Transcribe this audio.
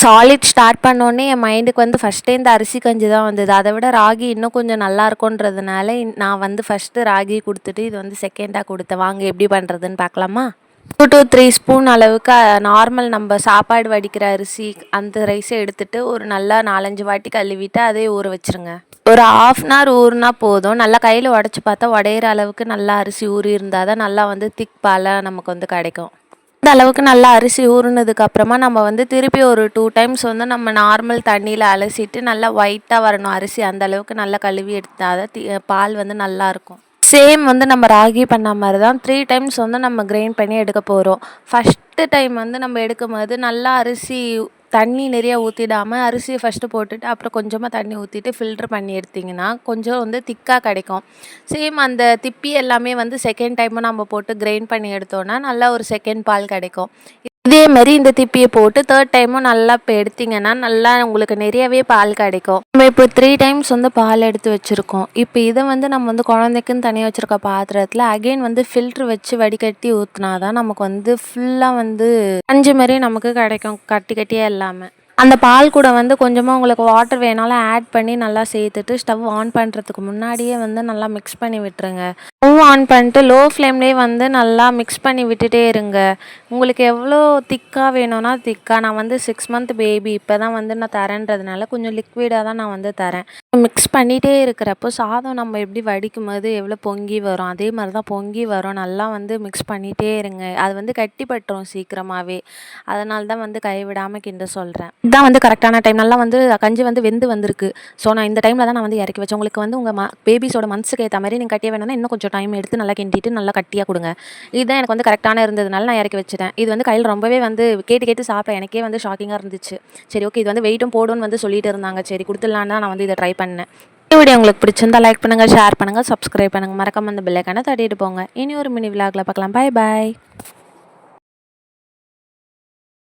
Solid start பண்ணோனே என் மைண்டுக்கு வந்து ஃபஸ்ட்டே இந்த அரிசி கஞ்சி தான் வந்தது. அதை விட ராகி இன்னும் கொஞ்சம் நல்லா இருக்குன்றதுனால நான் வந்து ஃபஸ்ட்டு ராகி கொடுத்துட்டு இது வந்து செகண்டாக கொடுத்தேன். வாங்க எப்படி பண்ணுறதுன்னு பார்க்கலாமா? 2 to 3 ஸ்பூன் அளவுக்கு நார்மல் நம்ம சாப்பாடு வடிக்கிற அரிசி அந்த ரைஸை எடுத்துட்டு ஒரு நல்லா 4-5 வாட்டி கழுவிட்டு அதே ஊற வச்சுருங்க. ஒரு 1/2 அன் ஹவர் ஊறினா போதும். நல்லா கையில் உடச்சி பார்த்தா உடையிற அளவுக்கு நல்லா அரிசி ஊறி இருந்தால் தான் நல்லா வந்து திக் பாலாக நமக்கு வந்து கிடைக்கும். இந்த அளவுக்கு நல்லா அரிசி ஊறுனதுக்கு அப்புறமா நம்ம வந்து திருப்பி ஒரு 2 டைம்ஸ் வந்து நம்ம நார்மல் தண்ணியில் அலசிட்டு நல்லா ஒயிட்டாக வரணும் அரிசி. அந்த அளவுக்கு நல்லா கழுவி எடுத்தால் தான் பால் வந்து நல்லாயிருக்கும். சேம் வந்து நம்ம ராகி பண்ண மாதிரி தான் 3 டைம்ஸ் வந்து நம்ம கிரைண்ட் பண்ணி எடுக்க போகிறோம். ஃபஸ்ட்டு டைம் வந்து நம்ம எடுக்கும்போது நல்லா அரிசி தண்ணி நிறைய ஊற்றிடாமல் அரிசியை ஃபஸ்ட்டு போட்டுட்டு அப்புறம் கொஞ்சமாக தண்ணி ஊற்றிட்டு ஃபில்ட்ரு பண்ணி எடுத்திங்கன்னா கொஞ்சம் வந்து திக்காக கிடைக்கும். சேம் அந்த திப்பி எல்லாமே வந்து செகண்ட் டைமும் நம்ம போட்டு கிரைண்ட் பண்ணி எடுத்தோன்னா நல்லா ஒரு செகண்ட் பால் கிடைக்கும். இதேமாரி இந்த திப்பியை போட்டு 3rd டைமும் நல்லா இப்போ எடுத்திங்கன்னா நல்லா உங்களுக்கு நிறையவே பால் கிடைக்கும். நம்ம இப்போ 3 டைம்ஸ் வந்து பால் எடுத்து வச்சுருக்கோம். இப்போ இதை வந்து நம்ம வந்து குழந்தைக்குன்னு தனியாக வச்சுருக்க பாத்திரத்தில் அகெயின் வந்து ஃபில்ட்ரு வச்சு வடிகட்டி ஊற்றினா தான் நமக்கு வந்து ஃபுல்லாக வந்து கஞ்சி மாதிரி நமக்கு கிடைக்கும், கட்டி கட்டியாக இல்லாமல். அந்த பால் கூட வந்து கொஞ்சமாக உங்களுக்கு வாட்டர் வேணாலும் ஆட் பண்ணி நல்லா சேர்த்துட்டு ஸ்டவ் ஆன் பண்ணுறதுக்கு முன்னாடியே வந்து நல்லா மிக்ஸ் பண்ணி விட்டுருங்க. ஸ்டவ் ஆன் பண்ணிட்டு லோ ஃப்ளேம்லேயே வந்து நல்லா மிக்ஸ் பண்ணி விட்டுட்டே இருங்க. உங்களுக்கு எவ்வளோ திக்காக வேணும்னா திக்காக, நான் வந்து 6 மந்த் பேபி இப்போ தான் வந்து நான் தரேன்றதுனால கொஞ்சம் லிக்விடாக தான் நான் வந்து தரேன். மிக்ஸ் பண்ணிகிட்டே இருக்கிறப்போ சாதம் நம்ம எப்படி வடிக்கும் போது எவ்வளோ பொங்கி வரும் அதே மாதிரி தான் பொங்கி வரும். நல்லா வந்து மிக்ஸ் பண்ணிகிட்டே இருங்க. அது வந்து கட்டிப்பட்டுரும் சீக்கிரமாகவே. அதனால தான் வந்து கைவிடாமல் கிண்ட சொல்கிறேன். இதுதான் வந்து கரெக்டான டைம். நல்லா வந்து கஞ்சி வந்து வெந்து வந்திருக்கு. ஸோ நான் இந்த டைமில் தான் நான் வந்து இறக்கி வச்சேன். உங்களுக்கு வந்து உங்கள் பேபிஸோட மந்த்ஸுக்கு ஏற்ற மாதிரி நீங்கள் கட்டியாக வேணும்னா இன்னும் கொஞ்சம் டைம் எடுத்து நல்லா கிண்டிட்டு நல்லா கட்டியாக கொடுங்க. இதுதான் எனக்கு வந்து கரெக்டான இருந்ததுனால நான் இறக்கி வச்சுட்டேன். இது வந்து கையில் ரொம்பவே வந்து கேட்டு கேட்டு சாப்பிட்டேன். எனக்கே வந்து ஷாக்கிங்காக இருந்துச்சு. சரி ஓகே, இது வந்து வெயிட்டும் போடுன்னு வந்து சொல்லிட்டு இருந்தாங்க. சரி கொடுத்துடலான்னு தான் நான் வந்து இதை ட்ரை பண்ணேன். இந்த வீடியோ உங்களுக்கு பிடிச்சிருந்தா லைக் பண்ணுங்கள், ஷேர் பண்ணுங்கள், சப்ஸ்கிரைப் பண்ணுங்கள். மறக்காம அந்த பெல் ஐகானை தட்டிட்டு போங்க. இனி ஒரு மினி விலாகில் பார்க்கலாம். பாய் பாய்.